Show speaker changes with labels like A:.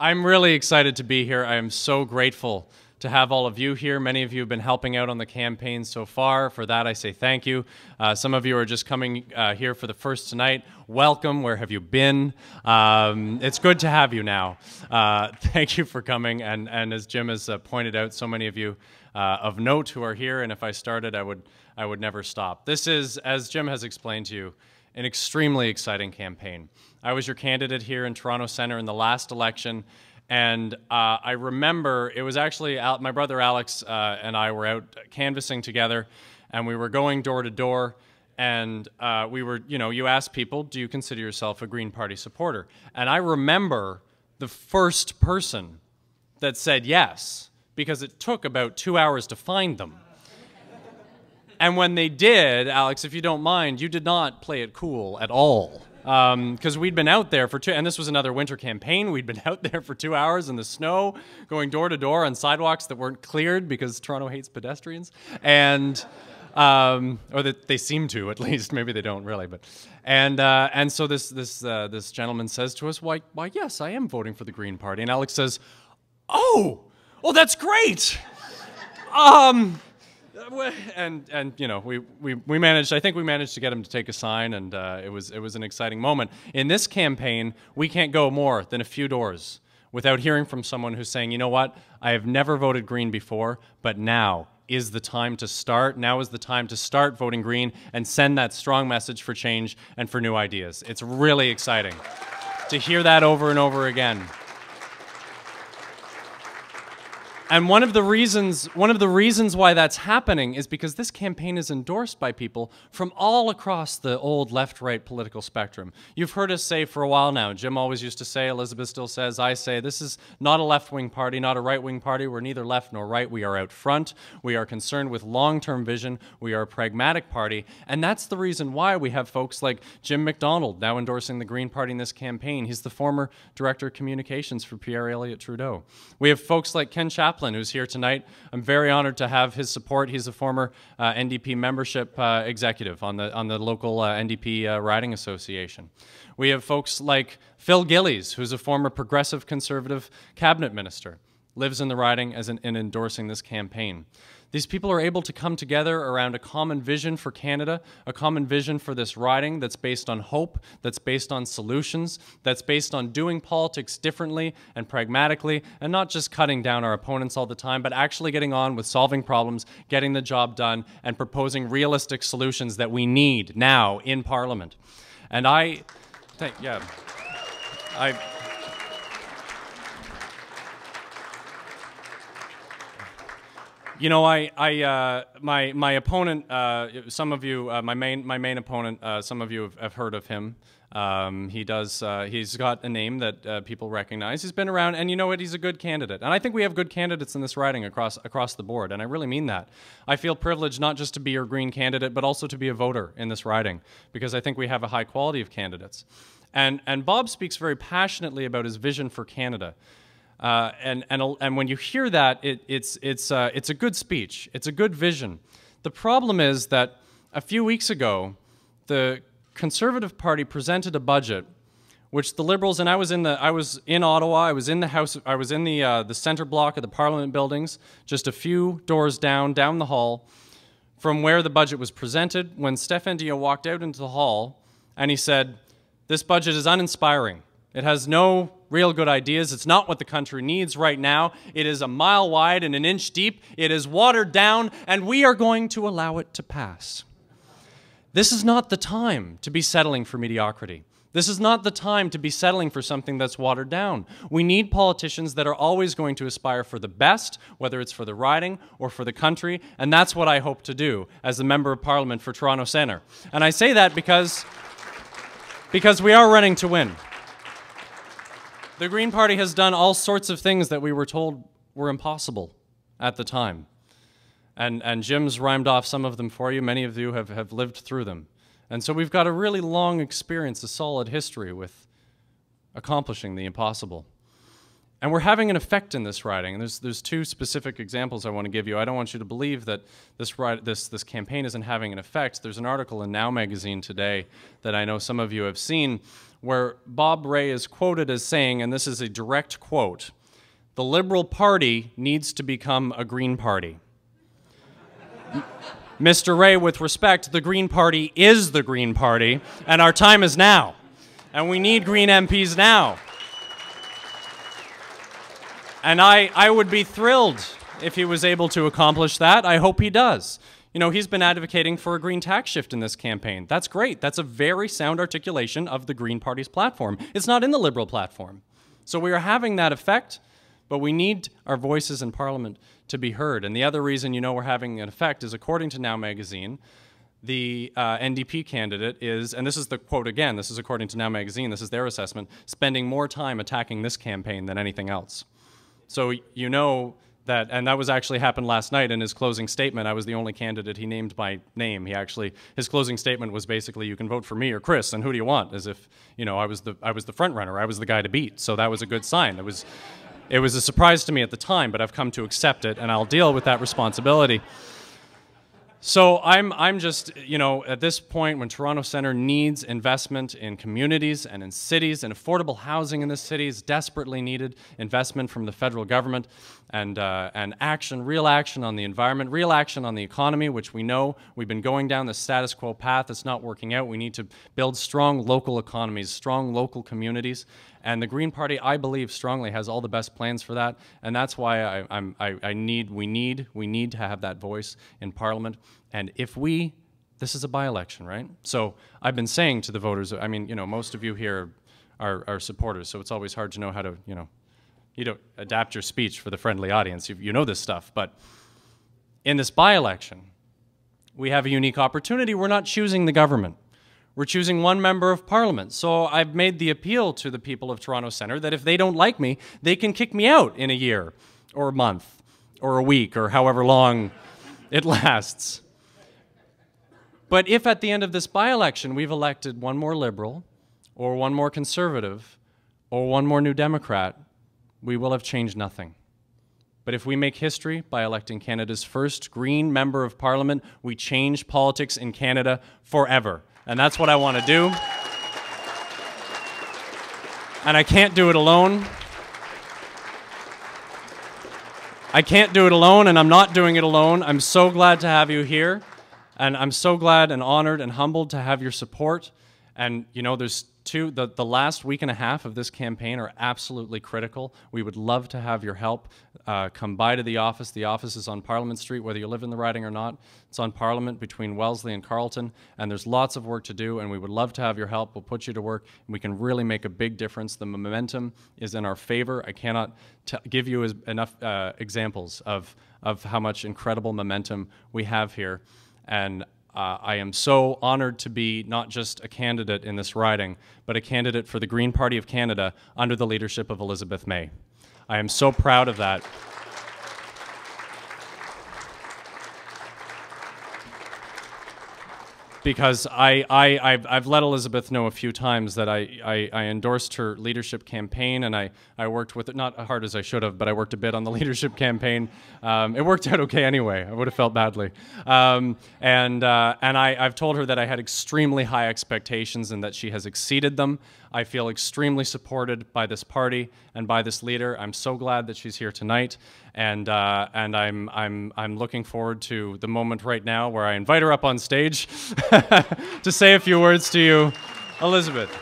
A: I'm really excited to be here. I am so grateful to have all of you here. Many of you have been helping out on the campaign so far. For that, I say thank you. Some of you are just coming here for the first tonight. Welcome. Where have you been? It's good to have you now. Thank you for coming. And as Jim has pointed out, so many of you of note who are here. And if I started, I would never stop. This is, as Jim has explained to you, an extremely exciting campaign. I was your candidate here in Toronto Centre in the last election, and I remember it was actually my brother Alex and I were out canvassing together, and we were going door to door, and we were, you ask people, do you consider yourself a Green Party supporter? And I remember the first person that said yes, because it took about 2 hours to find them. And when they did, Alex, if you don't mind, you did not play it cool at all. Because we'd been out there for and this was another winter campaign, we'd been out there for 2 hours in the snow, going door to door on sidewalks that weren't cleared because Toronto hates pedestrians. And, or that they seem to, at least, maybe they don't really, but. And so this gentleman says to us, why, yes, I am voting for the Green Party. And Alex says, oh, that's great. And we managed. I think we managed to get him to take a sign, and it was an exciting moment. In this campaign, we can't go more than a few doors without hearing from someone who's saying, you know what, I have never voted Green before, but now is the time to start. Now is the time to start voting Green and send that strong message for change and for new ideas. It's really exciting to hear that over and over again. And one of the reasons why that's happening is because this campaign is endorsed by people from all across the old left-right political spectrum. You've heard us say for a while now, Jim always used to say, Elizabeth still says, I say, this is not a left-wing party, not a right-wing party. We're neither left nor right. We are out front. We are concerned with long-term vision. We are a pragmatic party. And that's the reason why we have folks like Jim MacDonald now endorsing the Green Party in this campaign. He's the former Director of Communications for Pierre Elliott Trudeau. We have folks like Ken Chaplin, who's here tonight. I'm very honored to have his support. He's a former NDP membership executive on the local NDP riding association. We have folks like Phil Gillies, who's a former progressive conservative cabinet minister, lives in the riding in endorsing this campaign. These people are able to come together around a common vision for Canada, a common vision for this riding that's based on hope, that's based on solutions, that's based on doing politics differently and pragmatically, and not just cutting down our opponents all the time, but actually getting on with solving problems, getting the job done, and proposing realistic solutions that we need now in Parliament. And I think, yeah, you know, my opponent, some of you, my main opponent, some of you have heard of him. He's got a name that people recognize. He's been around, and you know what? He's a good candidate. And I think we have good candidates in this riding across the board, and I really mean that. I feel privileged not just to be your Green candidate, but also to be a voter in this riding, because I think we have a high quality of candidates. And Bob speaks very passionately about his vision for Canada. And when you hear that, it's a good speech. It's a good vision. The problem is that a few weeks ago, the Conservative Party presented a budget, which the Liberals, and I was in Ottawa. I was in the House. I was in the center block of the Parliament buildings, just a few doors down the hall, from where the budget was presented. When Stefan Dio walked out into the hall, and he said, "This budget is uninspiring. It has no real good ideas. It's not what the country needs right now. It is a mile wide and an inch deep. It is watered down, and we are going to allow it to pass." This is not the time to be settling for mediocrity. This is not the time to be settling for something that's watered down. We need politicians that are always going to aspire for the best, whether it's for the riding or for the country, and that's what I hope to do as a Member of Parliament for Toronto Centre. And I say that because we are running to win. The Green Party has done all sorts of things that we were told were impossible at the time. And Jim's rhymed off some of them for you. Many of you have lived through them. And so we've got a really long experience, a solid history with accomplishing the impossible. And we're having an effect in this riding. And there's two specific examples I want to give you. I don't want you to believe that this campaign isn't having an effect. There's an article in Now magazine today that I know some of you have seen, where Bob Rae is quoted as saying, and this is a direct quote, "The Liberal Party needs to become a Green Party." Mr. Rae, with respect, the Green Party is the Green Party, and our time is now. And we need Green MPs now. And I would be thrilled if he was able to accomplish that. I hope he does. You know, he's been advocating for a green tax shift in this campaign. That's great. That's a very sound articulation of the Green Party's platform. It's not in the Liberal platform. So we are having that effect, but we need our voices in Parliament to be heard. And the other reason you know we're having an effect is, according to Now Magazine, the NDP candidate is, and this is the quote again, this is according to Now Magazine, this is their assessment, spending more time attacking this campaign than anything else. So you know that, and that was actually happened last night in his closing statement. I was the only candidate he named by name. He actually, his closing statement was basically, you can vote for me or Chris, and who do you want? As if, you know, I was the front runner, I was the guy to beat. So that was a good sign. It was a surprise to me at the time, but I've come to accept it, and I'll deal with that responsibility. So I'm just, you know, at this point when Toronto Centre needs investment in communities and in cities, and affordable housing in this city is desperately needed, investment from the federal government, and action, real action on the environment, real action on the economy, which we know we've been going down the status quo path. It's not working out. We need to build strong local economies, strong local communities. And the Green Party, I believe strongly, has all the best plans for that, and that's why we need to have that voice in Parliament. And if this is a by-election, right? So I've been saying to the voters, I mean, you know, most of you here are supporters, so it's always hard to know how to, you know, adapt your speech for the friendly audience. You know this stuff, but in this by-election, we have a unique opportunity. We're not choosing the government. We're choosing one member of Parliament. So I've made the appeal to the people of Toronto Centre that if they don't like me, they can kick me out in a year or a month or a week or however long it lasts. But if at the end of this by-election we've elected one more Liberal or one more Conservative or one more New Democrat, we will have changed nothing. But if we make history by electing Canada's first Green Member of Parliament, we change politics in Canada forever. And that's what I want to do. And I can't do it alone. I can't do it alone, and I'm not doing it alone. I'm so glad to have you here. And I'm so glad and honored and humbled to have your support. And, you know, there's the last week and a half of this campaign are absolutely critical. We would love to have your help. Come by to the office. The office is on Parliament Street, whether you live in the riding or not. It's on Parliament between Wellesley and Carleton, and there's lots of work to do, and we would love to have your help. We'll put you to work, and we can really make a big difference. The momentum is in our favor. I cannot give you enough examples of how much incredible momentum we have here. And I am so honored to be not just a candidate in this riding, but a candidate for the Green Party of Canada under the leadership of Elizabeth May. I am so proud of that. Because I've let Elizabeth know a few times that I endorsed her leadership campaign, and I worked with it, not as hard as I should have, but I worked a bit on the leadership campaign. It worked out okay anyway. I would have felt badly. And I've told her that I had extremely high expectations and that she has exceeded them. I feel extremely supported by this party and by this leader. I'm so glad that she's here tonight, and I'm looking forward to the moment right now where I invite her up on stage to say a few words to you. Elizabeth.